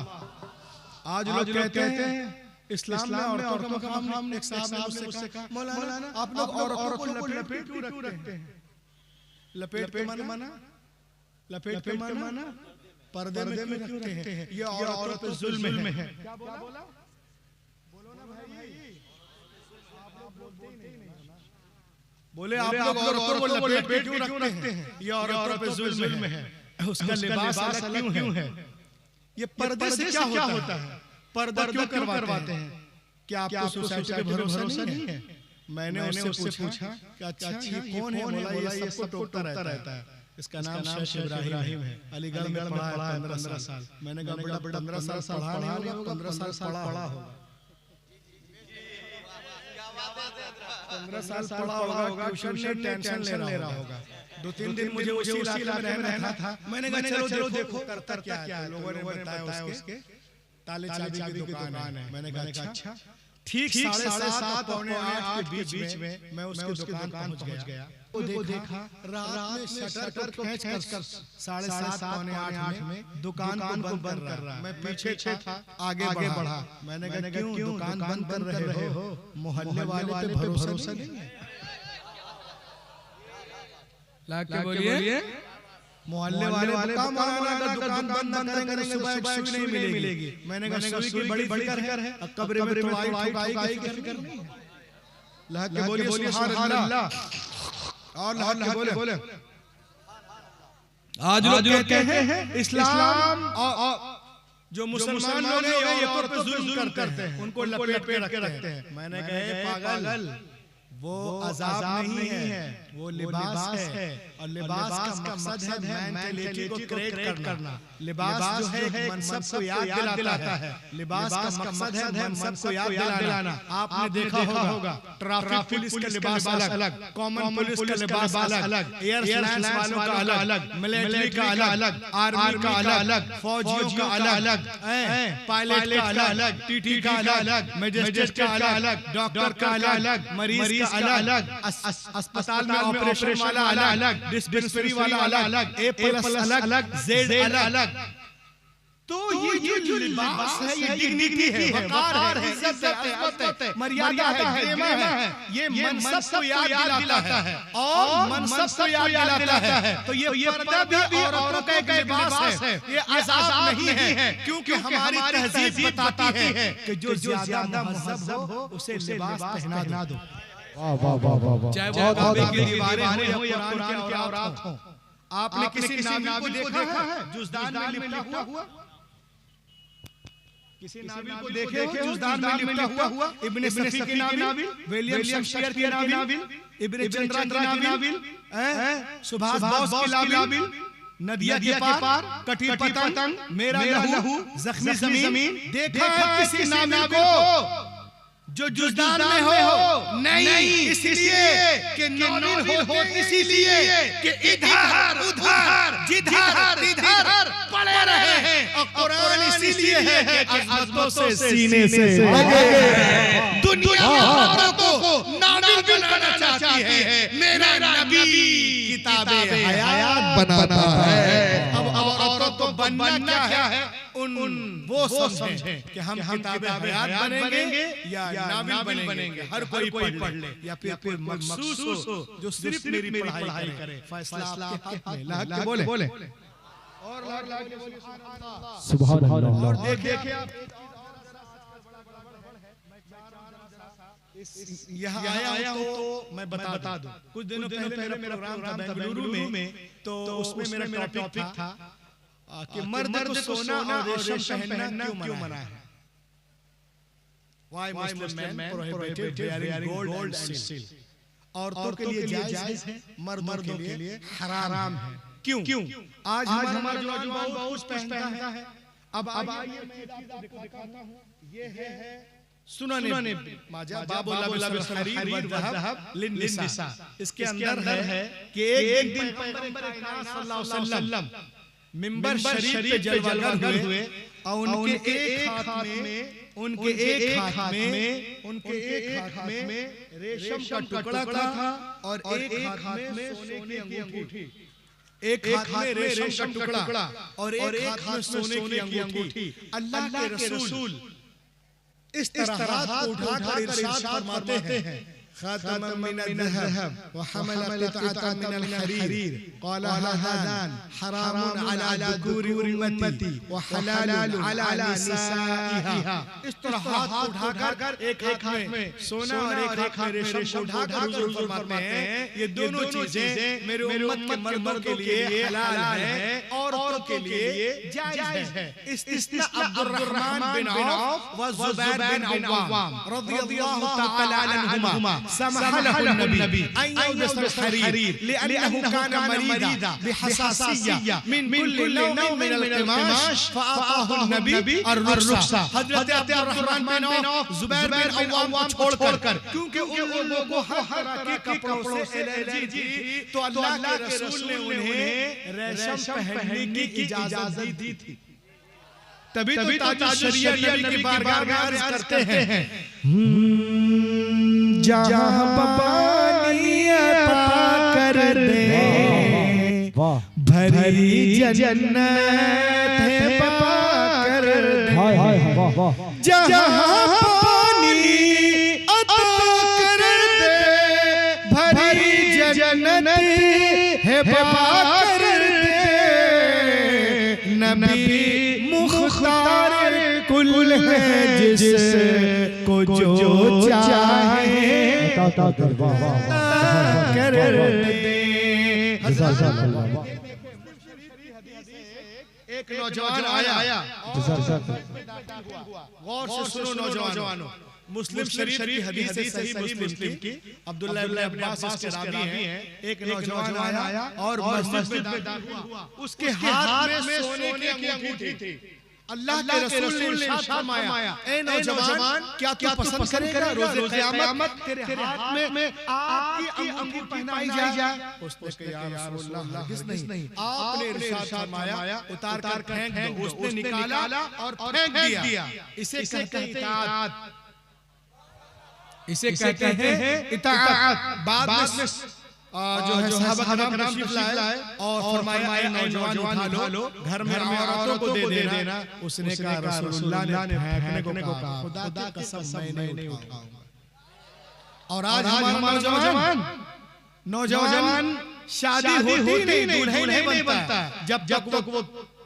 आज लोग कहते हैं इस्लाम में औरतों का मकाम हमने एक साहब ने मुझसे कहा, मौलाना आप लोग औरतों को लपेट क्यों रखते हैं? लपेट पे माना, लपेट पे माना, पर्दे में क्यों रखते हैं? ये औरतों पे जुल्म है। क्या बोला? बोलो ना भाई, बोले आप लोग औरतों को लपेट क्यों रखते हैं? ये औरतों पे जुल्म है। उसका लिबास अलग क्यों है? ये पर्दे से क्या होता है? पर्दा क्यों करवाते हैं? क्या आपको सोसाइटी पे भरोसा नहीं है? मैंने उससे पूछा कि अच्छा ये कौन है? बोला ये सबको टोकता रहता है, इसका नाम शेख इब्राहिम है, अलीगढ़ में पढ़ा है 15 साल। मैंने कहा बड़ा 15 साल पढ़ा नहीं होगा, 15 साल पढ़ा होगा, 15 साल पढ़ा होगा, ट्यूशन टेंशन ले रहा होगा। 2-3 दिन मुझे उसी इलाके में रहना था। मैंने कहा चलो देखो करता क्या है। लोगों ने बताया उसके ताले चाबी की दुकान है। मैंने कहा अच्छा ठीक 7:30 पौने 8 के बीच में मैं उसके दुकान पहुंच गया। वो देखा रात में शटर को खींच कर 7:30 पौने 8 में दुकान को बंद कर रहा। मैं पीछे था, आगे बढ़ा। मैंने कहा क्यों दुकान बंद कर रहे हो? मोहल्ले वाले पे भरोसा नहीं है? क्या बोलिए? मोहल्ले वाले काम दुकान बंद करेंगे सुबह सुई नहीं मिलेगी। मैंने कहा सुई की बड़ी फिक्र है, कब्र में ठुकाई की फिक्र नहीं है। लहक के बोलिए सुभान अल्लाह। और लहक के बोले आज लोग कहते हैं इस्लाम और जो मुसलमान लोग हैं ये पर जुल्म करते हैं, उनको लपेट के रखते हैं। मैंने कहा पागल, वो अज़ाब नहीं है, वो लिबास है। और लिबास का मकसद है मेंटालिटी को क्रिएट करना। लिबास जो है मनसब को याद दिलाता है। लिबास का मकसद है मनसब को याद दिलाना। आपने देखा होगा ट्रैफिक पुलिस का लिबास अलग, कॉमन पुलिस का लिबास अलग, एयरलाइंस वालों का अलग, मिलिट्री का अलग, आर्मी का अलग, फौजियों का अलग, पायलट का अलग, टीटी का अलग, मजिस्ट्रेट का अलग, डॉक्टर का अलग, मरीज का अलग, अस्पताल में ऑपरेशन वाला अलग, डिस्पेंसरी वाला अलग, ए प्लस अलग, जेड अलग। तो ये जो लिबास है ये डिग्निटी है, वकार है, इज्जत है, मर्यादा है, है। ये मनसब को याद दिलाता है और मनसब को याद दिलाता है। तो ये पर्दा भी औरतों का एक लिबास है, ये आजाद नहीं है। क्योंकि हमारी तहजीब बताती है कि जो ज्यादा महज़ब हो उसे लिबास पहना दो। वाह वाह वाह वाह वाह। चाहे वो काबे की दीवारें हो या कुरान के औरात हो। आपने किसी नाबिल को देखा है जुज़दान में लिपटा हुआ? किसी नाबिल को देखे हो जुज़दान में लिपटा हुआ? इब्ने सफी के नाबिल, विलियम शेक्सपियर के नाबिल, इब्ने चंद्रा के नाबिल, सुभाष बोस के नाबिल, नदिया के पार, कटी पतंग, मेरा लहू, जख्मी ज़मीन। देखा किसी नाबिल को जो जुज़दान में हो? नहीं, इसलिए कि नाबिल हो, इसीलिए कि इधर उधर जिधर तिधर पड़े रहे हैं। और कुरान इसीलिए है कि अज़मतों से सीने से लगे। दुनिया औरतों को नाबिल बनाना चाहती है, मेरा नबी किताबे हयात बनाता है। अब औरतों को बनना क्या है? वो समझें कि हम किताबे हयात बनेंगे या नाबिल बनेंगे। हर कोई पढ़ ले या फिर कोई मखसूस हो जो सिर्फ मेरी पढ़ाई करे। फैसला आपके हाथ में। लहक के बोले और सुभान अल्लाह। और देखिए आप यहाँ आया हूँ तो मैं बता दूं, कुछ दिनों पहले मेरा प्रोग्राम था बेंगलुरु में। तो उसमें मेरा टॉपिक था कि मर्द को सोना और रेशम पहनना क्यों मना है। Why Muslim men prohibited wearing gold and silk? औरतों के लिए जायज है, मर्दों के लिए हराम है। क्यों? आज हमारा जवान बहुत पहनता है। अब आइए मैं दिखाता हूँ। ये है सुनने माजा बाबुल हरीर व ज़हब लिन्निसा। इसके अंदर है कि एक दिन पैगंबर सल्लल्लाहु अलैहि वसल्लम मिंबर शरीफ पे जलवागर हुए और उनके एक हाथ में रेशम का टुकड़ा था और एक हाथ में सोने की अंगूठी। एक हाथ में रेशम का टुकड़ा और एक हाथ में सोने की अंगूठी। अल्लाह के रसूल इस तरह हाथ उठाकर इरशाद फरमाते हैं खातमन मिन अज़्ज़हब व हमल क़ितअतन मिन अल-हरीर क़ाल हाज़ान हरामुन अला ज़ुकूरि उम्मती व हलालुन अला निसाइहा। इस तरह हाथ उठाकर एक हाथ में सोना और एक हाथ में रेशम उठाकर हुज़ूर फरमाते हैं ये दोनों चीजें मेरे उम्मत के मर्दों के लिए हलाल है, औरतों के लिए जायज है। इस्तिस्ना अब्दुर्रहमान बिन औफ व ज़ुबैर बिन अव्वाम रज़ियल्लाहु तआला अन्हुमा समहलहु नबी अन यल्बस हरीर लिअन्नहु कान मरीदा बिहसासिय्या मिन कुल्लि नौ'इन मिन अल-क़िमाश फअताहु नबी अर्रुख्सा। हज़रत Abdurrahman bin of, Zubair bin Awwam को छोड़कर, क्योंकि उन लोगों को हर तरह के कपड़ों से एलर्जी थी, तो अल्लाह के रसूल ने उन्हें रेशम पहनने की इजाजत दी थी। तभी तो ताजुल शरीयत नबी की बारगाह में अर्ज करते हैं, जहां पानी अता कर दे भरी जन्नत है पाकर दे, जहां पानी अता कर दे भरी जन्नत है पाकर दे, नबी मुख्तार कुल है जिसको जो चाहे कर दे। एक नौजवान आया, गौर से सुनो नौजवानों, मुस्लिम शरीफ की हदीस है, सही मुस्लिम की, अब्दुल्लाह इब्न अब्बास इसके रावी हैं। एक नौजवान आया और मस्जिद में दाखिल हुआ, उसके हाथ में सोने की अंगूठी थी। अल्लाह के रसूल ने इरशाद फरमाया, ए नौजवान, क्या तू पसंद करेगा रोज़े क़यामत तेरे हाथ में आपकी अंगूठी पहनाई जाए? उसने कहा, या रसूल अल्लाह, हरगिज़ नहीं। आपने इरशाद फरमाया, उतार कर फेंक दो। उसने निकाला और फेंक दिया। इसे कहते हैं इताअत, इसे कहते हैं इताअत। बाद में जो है सहाबा किराम तशरीफ लाए और फरमाया, ए नौजवान उठा लो, घर में औरतों को दे देना। उसने कहा, रसूलुल्लाह ने फेंकने को कहा, खुदा की कसम मैं नहीं उठाऊंगा। और आज हमारा नौजवान शादी होती नहीं, दूल्हे नहीं बनता जब तक वो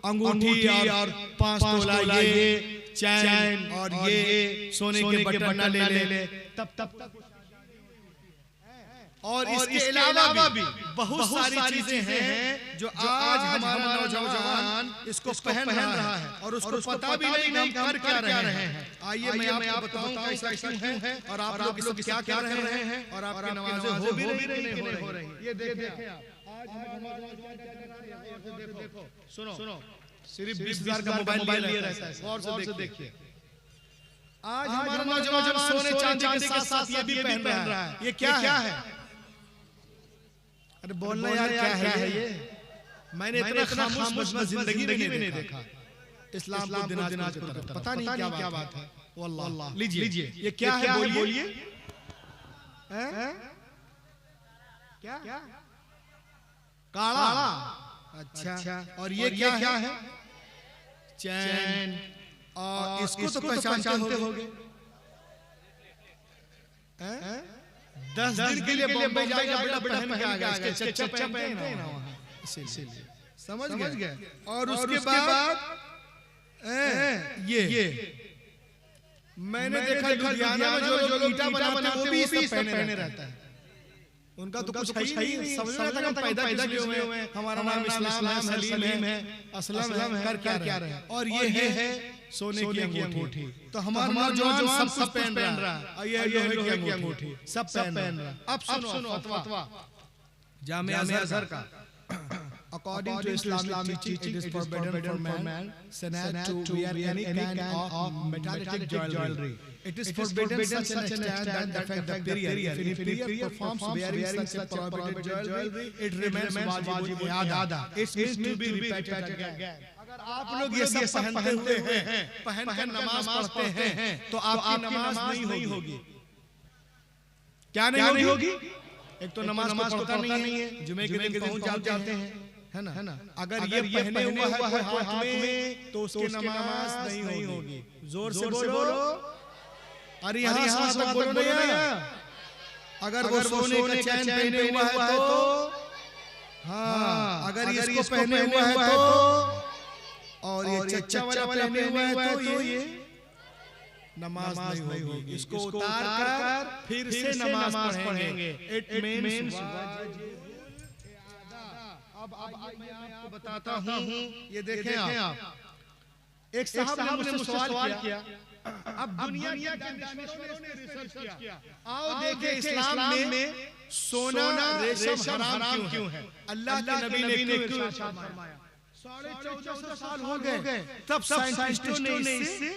अंगूठी और 5 तोला ये चैन और ये सोने के बटन न ले, तब और इसके अलावा भी बहुत सारी चीजें हैं जो आज हमारा नौजवान इसको पहन रहा है और उसको पता भी नहीं हम कर क्या रहे हैं। आइए मैं आपको बताऊं कैसा क्यों है और आप लोग इसको क्या कर रहे हैं और आपकी नमाजें हो भी नहीं हो रही। ये देखें आप, आज हमारा नौजवान देखो, सुनो, सिर्फ 20,000 का मोबाइल लिए रहता है, गौर से देखिए। आज हमारा नौजवान सोने चांदी के साथ साथ ये भी पहन रहा है। ये क्या है? अरे बोलना यार, क्या है ये? मैंने इतना खामोश मजमा जिंदगी में नहीं देखा। इस्लाम को दिनाज की तरफ, पता नहीं क्या बात है। वल्लाह, लीजिए ये क्या है? बोलिए। क्या? काला। अच्छा, और ये क्या है? चैन। और इसको तो पहचानते होगे। 10 दिन के लिए बम्बई जाएगा, बड़ा पहन के आ गया, इसके चच्चा पहनते हैं ना वहाँ, इसीलिए समझ गए। और उसके बाद ये मैंने देखा लुधियाना में जो लोग ईटा बनाते हैं वो भी पहने रहता है। उनका तो कुछ है ही नहीं, समझ में लगा पैदा किए हुए हैं, हमारा नाम इस्लाम है, सलीम है, असलम है, कर क्या रहे हैं। और ये है सोने की अंगूठी। तो हमारा नौजवान सब पहन रहा है, ये लोहे की अंगूठी सब पहन रहा है। अब सुनो फतवा जामिया अज़हर का, according to Islamic teaching, it is forbidden for man to wear any kind of metallic jewelry. It is forbidden such an extent that affect the period. If period performs wearing such a prohibited jewelry, it remains wajib i'ada. It needs to be repeated again. अगर आप लोग ये सब पहनते हुए हैं, पहनकर नमाज पढ़ते हैं, तो आपकी नमाज नहीं होगी। क्या नहीं होगी? एक तो नमाज को पढ़ता नहीं है, जुमे के दिन पहुंच जाते हैं, है ना? अगर ये पहने हुआ है हाथ में तो उसकी नमाज नहीं होगी। जोर से बोलो, अरे यहाँ तक बोलो नहीं। अगर वो सोने का चैन पहने हुआ है तो, हाँ, अगर इसको पहने हुआ है तो, और ये चच्चा वाला पहने हुआ है तो ये नमाज नहीं होगी। इसको उतार कर फिर से नमाज पढ़ेंगे। इट मींस अब मैं आपको बताता हूँ, ये देखें आप, एक साहब ने मुझसे सवाल किया, अब दुनिया के मिशनरियों ने रिसर्च किया, आओ देखें इस्लाम में सोना रेशम हराम क्यों है। अल्लाह के नबी ने क्यों इरशाद फरमाया? 1450 साल हो गए, तब साइंटिस्टों ने इससे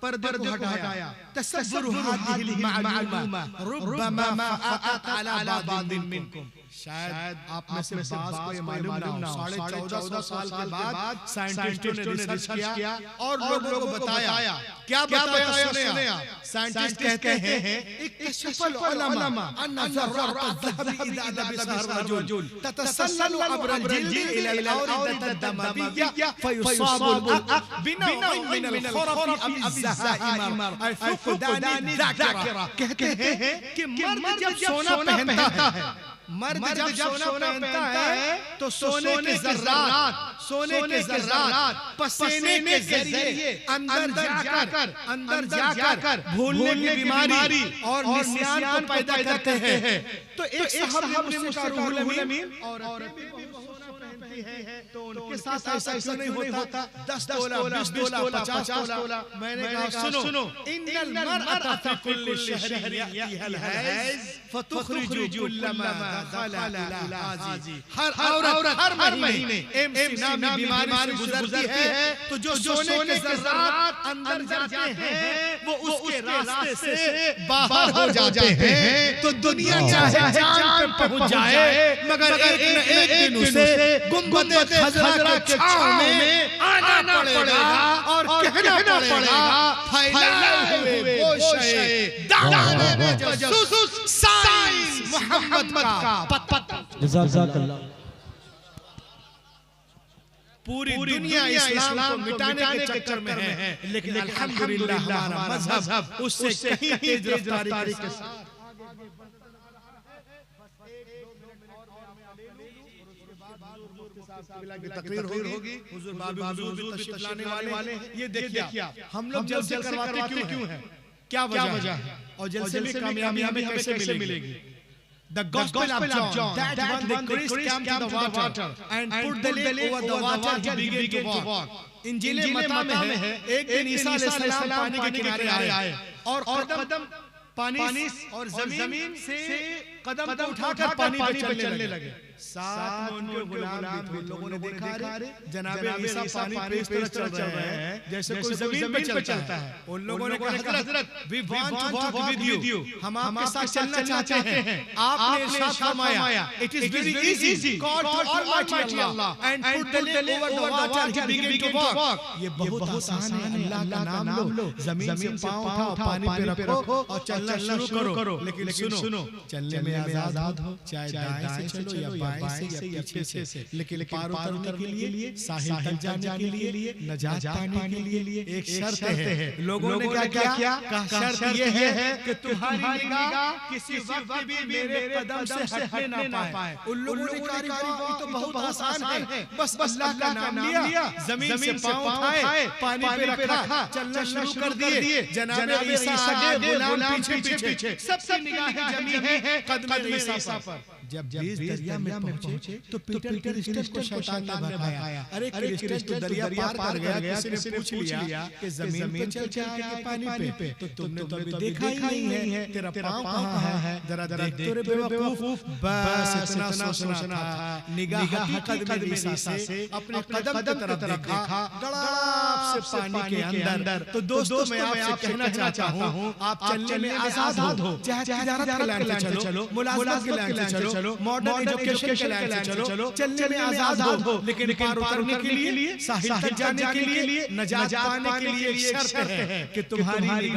पर्दे को हटाया। तसव्वुरु हादिहिल मालूमा रुब्बमा फअत अला बादिन मिनकुम। शायद आप में से बात को ये मालूम ना हो, 1450 साल के बाद साइंटिस्टों ने रिसर्च किया और लोगों को बताया। क्या बताया सुने आप? साइंटिस्ट कहते हैं इक्तशफल उलमा अन्ना ज़र्रात ज़हबी इज़ा लबिसहा रजुल ततसल्लल अब्रल जिल्द इला अल-औरदत ad-damawiyya फयुसाबु बिनौइन मिन al-khuraf अब az-zahaimar al-fuqdani ज़ाकिरा। कहते हैं कि मर्द जब सोना पहनता है, मर्द जब सोना पहनता है तो सोने के ज़र्रात पसीने के जरिए अंदर जाकर भूलने की बीमारी और निस्यान को पैदा करते हैं। तो एक साहब ने मुझसे रूहुल अमीन तो उनके साथ ऐसा क्यों नहीं होता? 10 तोला 20 तोला 50 तोला। मैंने कहा सुनो, इन्नल मरअता फी कुल्लि शहरिन यातिहल हैज़ फतुखरिजु कुल्ल मा दखला इला हाज़ी। हर औरत हर महीने एमसी नामी बीमारी से गुजरती है, तो जो सोने के ज़र्रात अंदर जाते हैं वो उसके रास्ते से बाहर हो जाते हैं। तो दुनिया चाहे चांद पे पहुंच जाए मगर एक दिन उसे गुंबद खज़रा के छांव में आना पड़ेगा और कहना पड़ेगा फैलाए हुए गोशे दाने में जसूस साइंस मोहम्मद का जज़ाकल्लाह। पूरी दुनिया इस्लाम को मिटाने के चक्कर में है, लेकिन अल्हम्दुलिल्लाह हमारा मजहब उससे कहीं तेज रफ्तारी के साथ तकरीर होगी। हुजूर बाबी हुजूर भी तशरीफ लाने वाले हैं। ये देखिए हम लोग जलसे करवाते क्यों हैं? क्या वजह है? और जलसे में कामयाबी कैसे मिलेगी? The Gospel of John, that when the Christ came to the water and put the leg over the water, he began to walk. इंजील मत्ता में है एक दिन ईसा अलैहिस्सलाम पानी के किनारे आए और कदम पानी और जमीन से कदम को उठाकर पानी पे चलने लगे। साथ में उनके गुलाम भी थे। लोगों ने देखा जनाबे ईसा पानी पे इस तरह चल रहे हैं जैसे कोई जमीन पे चलता है। उन लोगों ने कहा Hazrat we want to walk with you, हम आपके साथ चलना चाहते हैं। आपने इरशाद फरमाया it is very easy call to almighty Allah and put the leg over the water he begin to walk. ये बहुत आसान है। अल्लाह का नाम लो, जमीन से पांव उठाओ, पानी पे रखो और चलना शुरू करो। लेकिन सुनो, चलने में आजाद हो, चाहे दाएं से चलो या बाएं से या पीछे से, लेकिन पार उतरने के लिए, साहिल तक जाने के लिए, नजात पाने के लिए एक शर्त है। लोगों ने क्या किया? शर्त ये है कि तुम्हारी निगाह किसी वक्त भी मेरे कदम से हटने ना पाए। उन लोगों ने कहा ये तो बहुत आसान है, बस अल्लाह का नाम लिया, जमीन से पांव उठाए, पानी पे रखा, चलना शुरू कर दिए। जनाब ईसा आगे, गुलाम पीछे, सबसे निगाहें जमी है कदम ईसा पर। जब दरिया में पहुंचे तो पीटर क्रिस्टस को शैतान ने भगाया। अरे क्रिस्टस तो दरिया पार कर गया, किसी ने पूछ लिया कि जमीन पे चल के आएगा पानी पे, तो तुमने तो अभी देखा ही नहीं है, तेरा पांव कहां है? जरा देख तो रे बेवकूफ। बस इतना सोचना था। निगाह कदम ईसा से अपने कदम की तरफ देखा, गड़ाप से पानी के अंदर। तो दोस्तों मैं आपसे कहना चाहता हूं, आप चलने में आजाद हो, चाहे तिजारत के लाइन से चलो, मुलाजमत के लाइन से चलो, मॉडर्न एजुकेशन के लाइन से चलो, चलने में आजाद हो, लेकिन पार उतरने के लिए, साहिल तक जाने के लिए, नजात पाने के लिए एक शर्त है कि तुम्हारी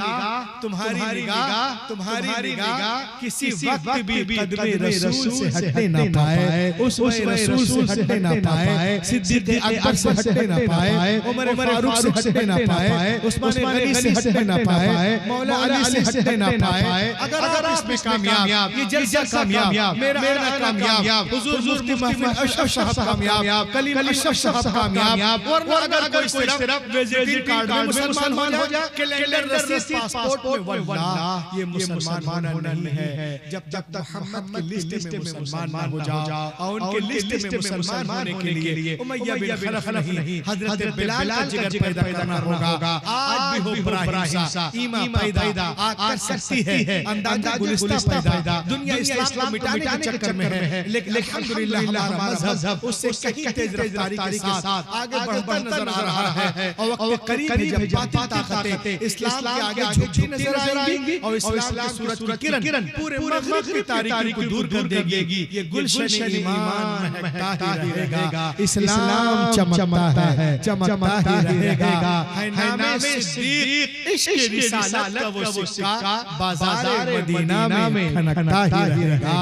निगाह किसी वक्त भी कदमे रसूल से हटने ना पाए, उसमें रसूल से हटने ना पाए, सिद्दीक़ अकबर से हटने ना पाए, उमर फारूक से हटने ना पाए, उस्मान गनी से हटने ना पाए, मौला अली से हटने ना पाए। अगर आप इसमें कामयाब, ये जलसा कामयाब, मेरा कामयाब, हुजूर मुफ्ती महफिल अशरफ साहब कामयाब, कलीम अशरफ साहब कामयाब। वरना अगर कोई सिर्फ विजिटिंग कार्ड में मुसलमान हो जाए, कैलेंडर रसीद पासपोर्ट में, वल्लाह ये मुसलमान होना नहीं है। जब तक मोहम्मद की लिस्ट में मुसलमान ना हो जाओ और उनके लिस्ट में मुसलमान होने के लिए उमय्या बिन खलफ नहीं, हजरत बिलाल का जिगर पैदा करना होगा। आज भी हो बराहिसा, ईमा पैदा कर सकती है, अंदाजा गुलिस्ता पैदा। दुनिया इस्लाम को मिटाने के चक्कर में है, लेकिन अल्हम्दुलिल्लाह हमारा मजहब उससे कहीं तेज रफ्तारी के साथ आगे बढ़ता नजर आ रहा है। और वक्त करीब है जब बातें ताकतें इस्लाम के आगे झुकती नजर आएंगी और इस्लाम की सूरज की किरण पूरे मगरिब की तारीकी को दूर कर देगी। ये गुलशन ईमान महकता ही रहेगा, इस्लाम चमकता है, चमकता ही रहेगा। है नामे सिद्दीक, इश्क़ रिसालत का वो सिक्का बाज़ार मदीना में खनकता ही रहेगा।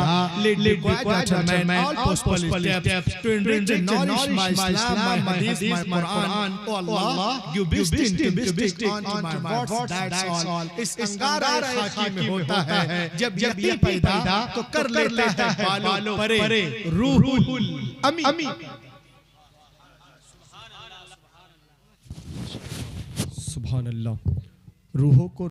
Lead gentlemen, all possible steps to enrich and nourish my Islam, my hadith, my Quran. Oh Allah, give wisdom to be stick onto my words, that's all. इस अंगारा खाकी में होता है जब यकीन पैदा तो कर लेता है बालों परे रूहुल अमी। सुभान अल्लाह। रूहों को